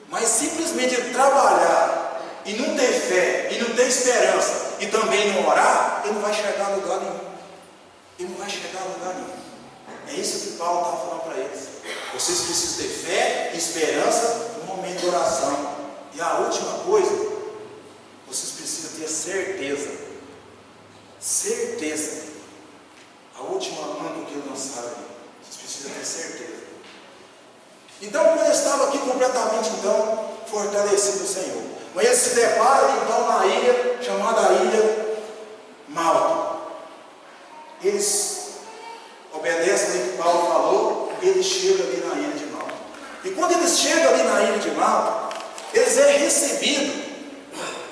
Mas simplesmente ele trabalhar e não ter fé, e não ter esperança, e também não orar, ele não vai chegar a lugar nenhum. Ele não vai chegar a lugar nenhum. É isso que Paulo estava falando para eles. Vocês precisam ter fé e esperança no momento de oração. E a última coisa, vocês precisam ter certeza. Certeza. A última âncora que eles lançaram ali. Vocês precisam ter certeza. Então, quando eles estavam aqui completamente, então, fortalecidos do Senhor. Mas eles se deparam, então, na ilha, chamada Ilha Malta. Eles obedecem ao que Paulo falou, e eles chegam ali na Ilha de Malta. E quando eles chegam ali na Ilha de Malta, eles é recebidos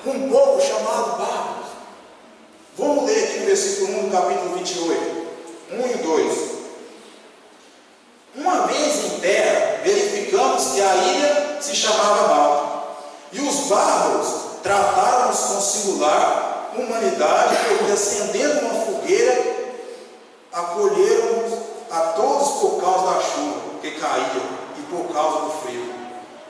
com um povo chamado bárbaros. Vamos ler aqui no versículo 1 do capítulo 28, 1 e 2. Uma vez em terra, verificamos que a ilha se chamava Malta, e os bárbaros trataram-nos com singular humanidade, porque acendendo uma fogueira, acolheram-nos a todos por causa da chuva que caía e por causa do frio.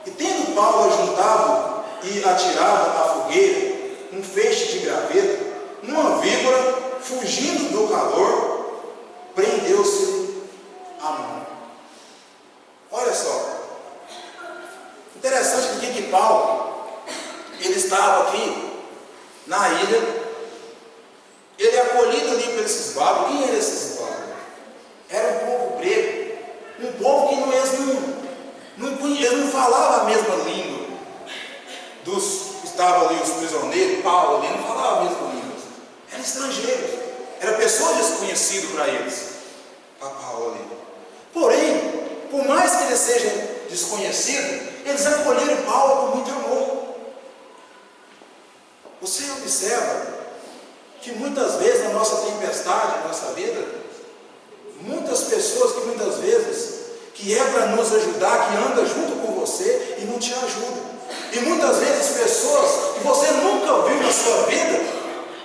E tendo Paulo ajuntado e atirado na fogueira um feixe de graveto, uma víbora, fugindo do calor, prendeu-se a mão. Olha só, interessante que Paulo, ele estava aqui na ilha, ele é acolhido ali por esses bárbaros. Quem eram esses bárbaros? Era um povo grego, um povo que eles não falavam a mesma língua dos que estavam ali, os prisioneiros. Paulo ali não falava a mesma língua, eram estrangeiros, eram pessoas desconhecidas para eles, para Paulo ali. Porém, por mais que eles sejam desconhecidos, eles acolheram Paulo com muito amor. Você observa que muitas vezes na nossa tempestade, na nossa vida, muitas pessoas que muitas vezes que que é para nos ajudar, que anda junto com você e não te ajuda. E muitas vezes pessoas que você nunca viu na sua vida,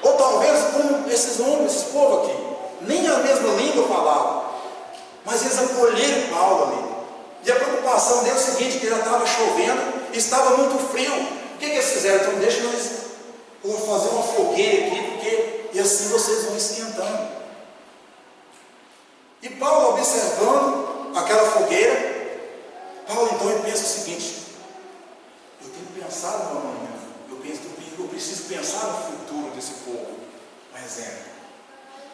ou talvez como esses homens, esse povo aqui, nem a mesma língua falavam, mas eles acolheram Paulo ali. E a preocupação deles é o seguinte, que já estava chovendo, estava muito frio. O que eles fizeram? Então deixa nós fazer uma fogueira aqui, porque e assim vocês vão esquentando. E Paulo, observando aquela fogueira, Paulo então ele pensa o seguinte: eu tenho que pensar no amanhã, eu preciso pensar no futuro desse povo, por exemplo.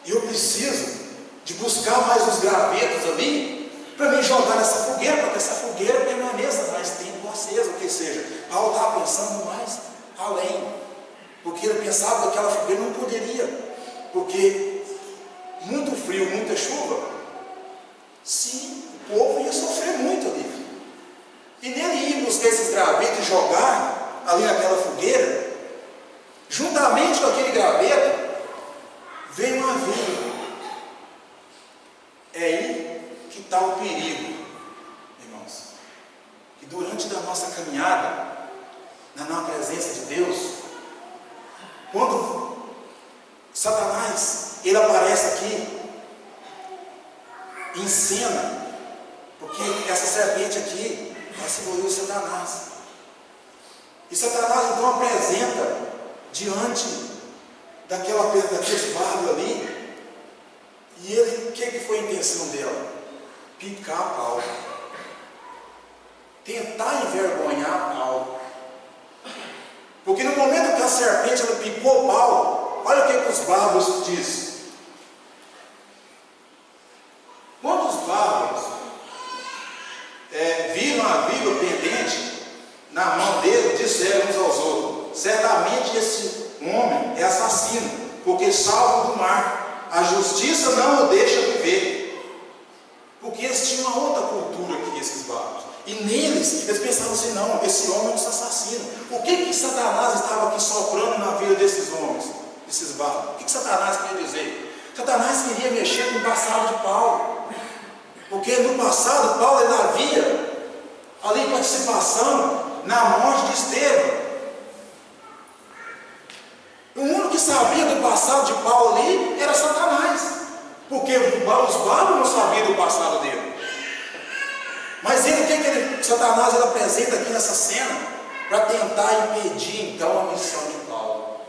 E eu preciso de buscar mais os gravetos ali, para me jogar nessa fogueira, para que essa fogueira permaneça mais tempo acesa, ou que seja, Paulo estava pensando mais além, porque ele pensava que aquela fogueira não poderia, porque muito frio, muita chuva, sim, o povo ia sofrer muito ali. E nele ir buscar esses gravetos e jogar ali naquela fogueira, juntamente com aquele graveto, veio uma vida. É aí que está o perigo, irmãos, que durante a nossa caminhada, na presença de Deus, quando Satanás, ele aparece aqui, em cena, porque essa serpente aqui, ela simboliza Satanás, e Satanás então apresenta, diante daqueles bardos ali, e ele, o que foi a intenção dela? Picar Paulo, tentar envergonhar Paulo, porque no momento que a serpente ela picou Paulo, olha o que os bárbaros dizem. Quando os bárbaros viram a víbora pendente na mão dele, disseram uns aos outros: certamente esse homem é assassino, porque salvo do mar. A justiça não o deixa viver. Porque eles tinham uma outra cultura que esses bárbaros. E neles, eles pensavam assim: não, esse homem é um assassino. O que Satanás estava aqui soprando na vida desses homens, desses bárbaros? O que Satanás queria dizer? Satanás queria mexer com o passado de Paulo. Porque no passado, Paulo ele havia ali participação na morte de Estevão. O único que sabia do passado de Paulo ali era Satanás, porque os bárbaros não sabiam do passado dele. Mas ele, Satanás ele apresenta aqui nessa cena para tentar impedir então a missão de Paulo,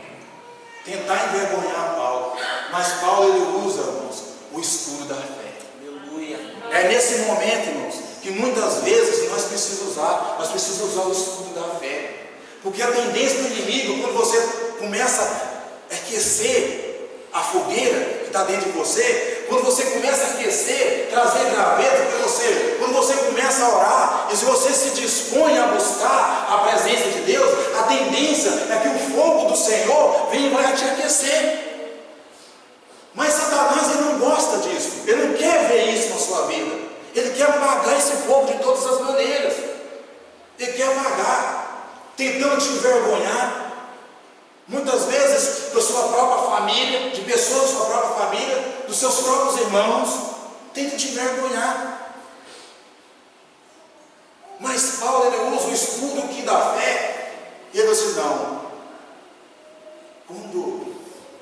tentar envergonhar Paulo. Mas Paulo ele usa, irmãos, o escudo da fé. Aleluia. É nesse momento, irmãos, que muitas vezes nós precisamos usar o escudo da fé. Porque a tendência do inimigo, quando você começa a aquecer a fogueira que está dentro de você, quando você começa a aquecer, trazer graveto para você, quando você começa a orar, e se você se dispõe a buscar a presença de Deus, a tendência é que o fogo do Senhor venha e vai te aquecer. Mas Satanás ele não gosta disso, ele não quer ver isso na sua vida, ele quer apagar esse fogo de todas as maneiras, ele quer apagar, tentando te envergonhar, muitas vezes da sua própria família, de pessoas da sua própria família, dos seus próprios irmãos, tenta te envergonhar. Mas Paulo ele usa o escudo aqui da fé, e ele diz: não, quando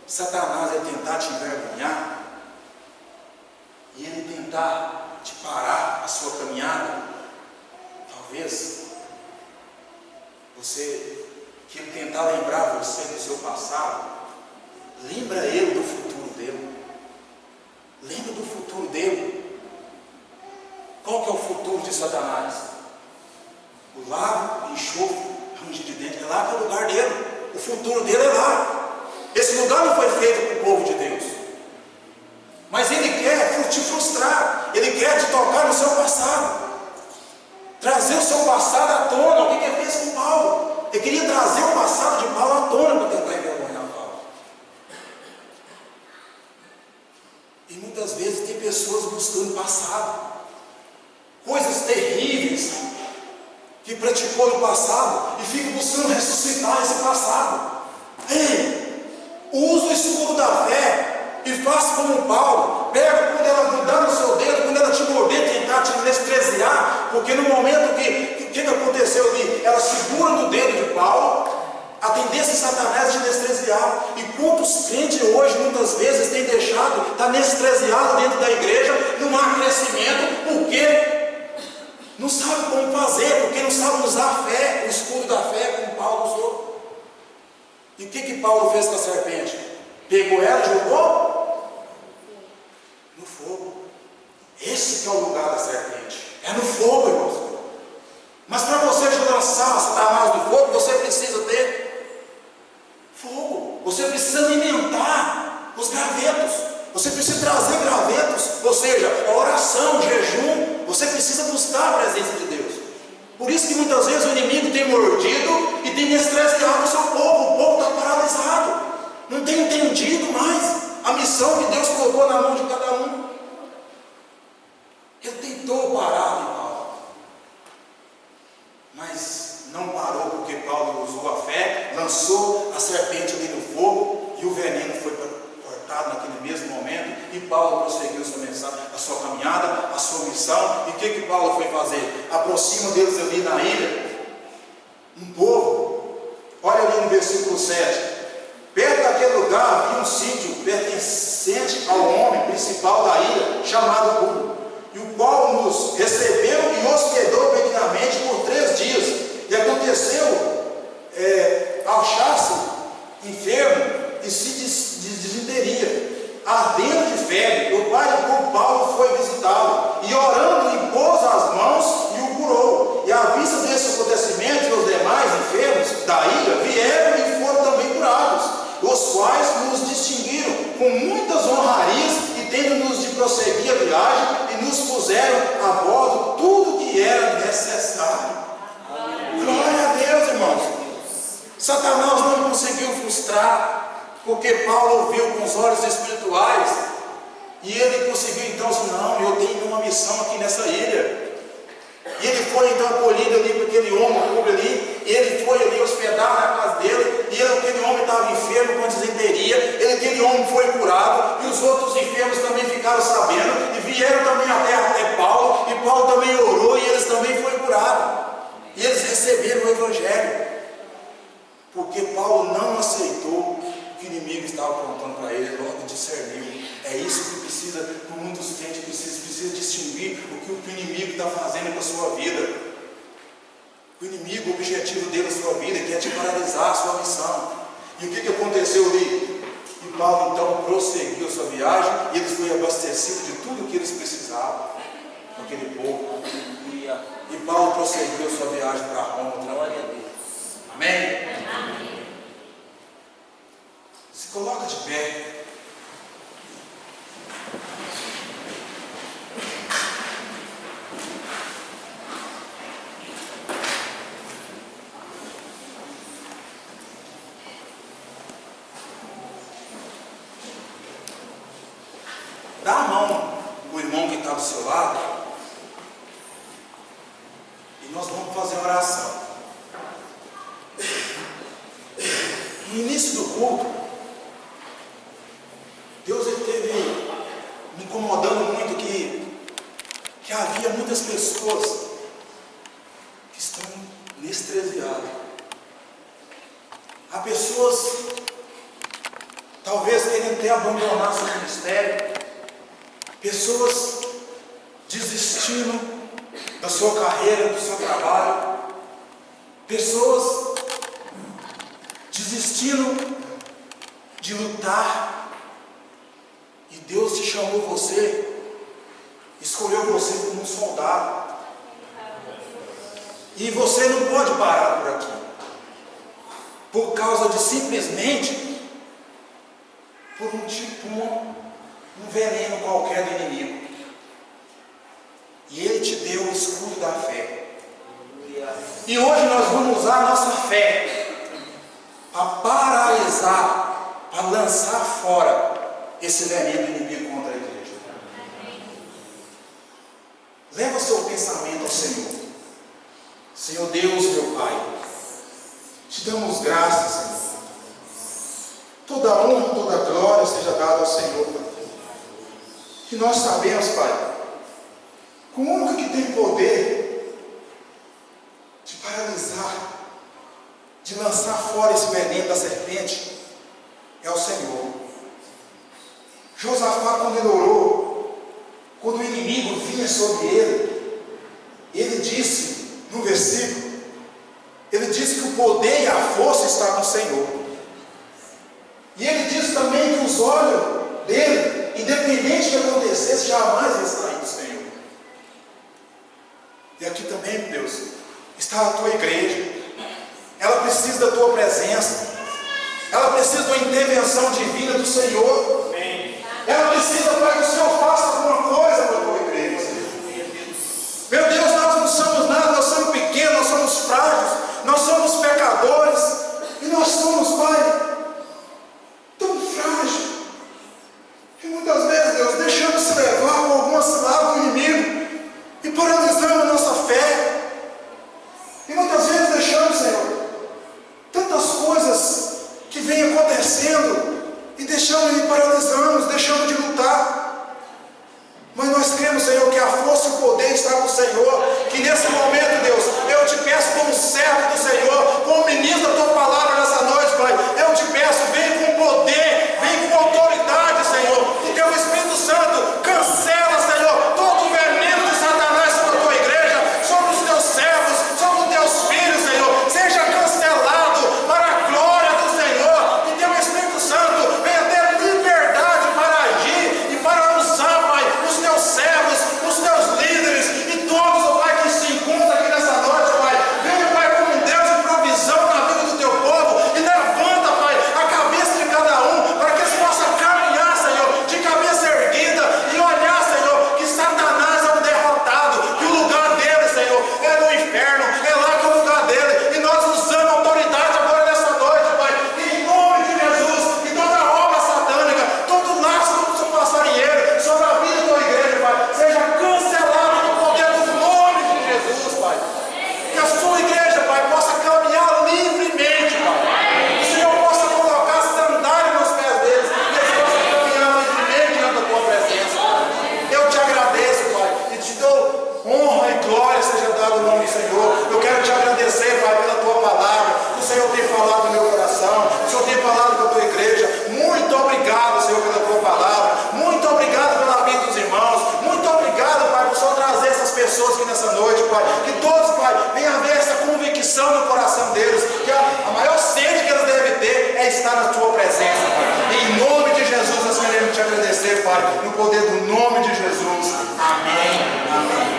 Satanás ele tentar te envergonhar, e ele tentar te parar a sua caminhada, talvez que ele tentar lembrar você do seu passado, lembra ele do futuro dele. Lembra do futuro dele. Qual que é o futuro de Satanás? O lago, o enxofre, rangido de dentro, é lá que é o lugar dele. O futuro dele é lá. Esse lugar não foi feito para o povo de Deus. Mas ele quer te frustrar, ele quer te tocar no seu passado, trazer o seu passado à tona. O que ele fez com Paulo? Ele queria trazer o passado de Paulo à tona para tentar envergonhar Paulo. E muitas vezes tem pessoas buscando passado, coisas terríveis que praticou no passado, e fica buscando ressuscitar esse passado. Ei, usa o escudo da fé e faça como Paulo. Pega quando ela grudar no seu dedo, quando ela te morder, tentar te anestesiar, porque no momento que aconteceu ali, ela segura no dedo de Paulo, a tendência de Satanás de anestesiar. E quantos crentes hoje, muitas vezes, têm deixado, está anestesiado dentro da igreja, não há crescimento, porque não sabe como fazer, porque não sabe usar a fé, o escudo da fé, como Paulo usou. E o que Paulo fez com a serpente? Pegou ela e jogou no fogo. Esse que é o lugar da serpente, é no fogo, irmãos. Mas para você lançar Satanás no fogo, você precisa ter fogo. Você precisa alimentar os gravetos. Você precisa trazer gravetos, ou seja, a oração, o jejum. Você precisa buscar a presença de Deus. Por isso que muitas vezes o inimigo tem mordido e tem anestesiado o seu povo. O povo está paralisado, não tem entendido mais a missão que Deus colocou na mão de cada um. Ele tentou parar de Paulo, mas não parou, porque Paulo usou a fé, lançou a serpente ali no fogo e o veneno foi cortado naquele mesmo momento. E Paulo prosseguiu sua mensagem, a sua caminhada, a sua missão. E o que Paulo foi fazer? Aproxima deles ali na ilha um povo. Olha ali no versículo 7. Perto daquele lugar havia um sítio pertencente ao homem principal da ilha, chamado Publio, e o qual nos recebeu e hospedou benignamente por 3 dias. E aconteceu achar-se enfermo e se desinteria, ardendo de febre. O pai de Paulo foi visitá-lo e, orando, impôs as mãos e o curou. E à vista desse acontecimento, os demais enfermos da ilha vieram e foram também curados, os quais nos distinguiram com muitas honrarias, e tendo-nos de prosseguir a viagem, e nos puseram a bordo tudo que era necessário. Glória a Deus, irmãos. Satanás não conseguiu frustrar, porque Paulo ouviu com os olhos espirituais, e ele conseguiu então dizer: não, eu tenho uma missão aqui nessa ilha. E ele foi então acolhido ali por aquele homem ali, e ele foi ali hospedado na casa dele, e aquele homem estava enfermo com disenteria, aquele homem foi curado, e os outros enfermos também ficaram sabendo, e vieram também até Paulo, e Paulo também orou, e eles também foram curados, e eles receberam o Evangelho, porque Paulo não aceitou o que o inimigo estava apontando para ele, logo discerniu. É isso que precisa, por muitos crentes precisa distinguir o que o inimigo está fazendo com a sua vida. O inimigo, o objetivo dele na sua vida, que é te paralisar a sua missão. E o que aconteceu ali? E Paulo então prosseguiu a sua viagem, e eles foram abastecidos de tudo que eles precisavam, aquele povo. E Paulo prosseguiu a sua viagem para Roma. Glória a Deus. Amém? Amém. Se coloca de pé. Dá a mão para o irmão que está do seu lado, e nós vamos fazer uma oração. No início do culto, Deus esteve me incomodando muito que havia muitas pessoas que estão anestesiadas. Há pessoas talvez querendo até abandonar seu ministério, pessoas desistindo da sua carreira, do seu trabalho, pessoas desistindo de lutar. E Deus te chamou você, escolheu você como um soldado, e você não pode parar por aqui, por causa de simplesmente por um veneno qualquer do inimigo. E Ele te deu o escudo da fé. E hoje nós vamos usar a nossa fé para paralisar, para lançar fora esse veneno do inimigo contra a igreja. Leva o seu pensamento ao Senhor. Senhor Deus, meu Pai, te damos graças, Senhor. Toda honra, toda glória seja dada ao Senhor, Pai. Que nós sabemos, Pai, que o único que tem poder de paralisar, de lançar fora esse veneno da serpente, é o Senhor. Josafá, quando ele orou, quando o inimigo vinha sobre ele disse, no versículo, ele disse que o poder e a força está no Senhor. E ele disse também que os olhos dele, independente do que acontecesse, jamais ia sair do Senhor. E aqui também, Deus, está a tua igreja. Ela precisa da tua presença. Ela precisa de uma intervenção divina do Senhor. Ela precisa, Pai, que o Senhor faça alguma coisa para a tua igreja. Meu Deus, nós não somos nada, nós somos pequenos, nós somos frágeis, nós somos pecadores. E nós somos, Pai, tão frágeis. E muitas vezes, Deus, deixamos se levar por algumas ciladas do inimigo e paralisamos a nossa fé. E muitas vezes deixamos, Senhor, tantas coisas que vêm acontecendo e deixamos e paralisamos, deixamos de lutar. Mas nós cremos, Senhor, que a força e o poder está no Senhor. Que nesse momento, Deus, eu te peço como servo do Senhor, como ministro da tua palavra nessa noite, Pai. Eu te peço, vem com poder, vem com autoridade, Senhor. Que teu Espírito Santo cancela, Senhor, todo o veneno de Satanás sobre a tua igreja, sobre os teus servos, sobre os teus filhos, Senhor. Seja cancelado para a glória do Senhor. Que teu Espírito Santo venha ter liberdade para agir e para usar, Pai, os teus servos, os teus líderes e todos, ó Pai, que se encontram aqui nessa noite, Pai. Venha, Pai, como um Deus de provisão na vida do teu povo e levanta, Pai, a cabeça de cada um para que eles possam caminhar, Senhor, de cabeça erguida e olhar, Senhor, que Satanás é um derrotado, que o lugar dele, Senhor, é no inferno, é lá que é o lugar dele. E nós usamos autoridade agora nessa noite, Pai, em nome de Jesus, e toda obra satânica, todo laço do passarinheiro sobre a vida da tua igreja, Pai, seja cancelado no poder do nome de Jesus, Pai. Que a sua igreja, Pai, possa caminhar livremente, Pai. Que o Senhor possa colocar sandália nos pés deles e eles possam caminhar livremente diante da tua presença. Eu te agradeço, Pai, e te dou honra e glória seja dado ao nome do Senhor. Eu quero te agradecer, Pai, pela tua palavra. O Senhor tem falado no meu coração, o Senhor tem falado com a tua igreja. Muito obrigado, Senhor, pela tua palavra. Muito obrigado pela vida dos irmãos. Muito obrigado, Pai, por só trazer essas pessoas aqui nessa noite, Pai. Que todos, Pai, venham haver essa convicção no coração deles, que a maior sede que eles devem ter é estar na tua presença, Pai. Em nome de Jesus nós queremos te agradecer, Pai, no poder do nome de Jesus. Amém. Amém.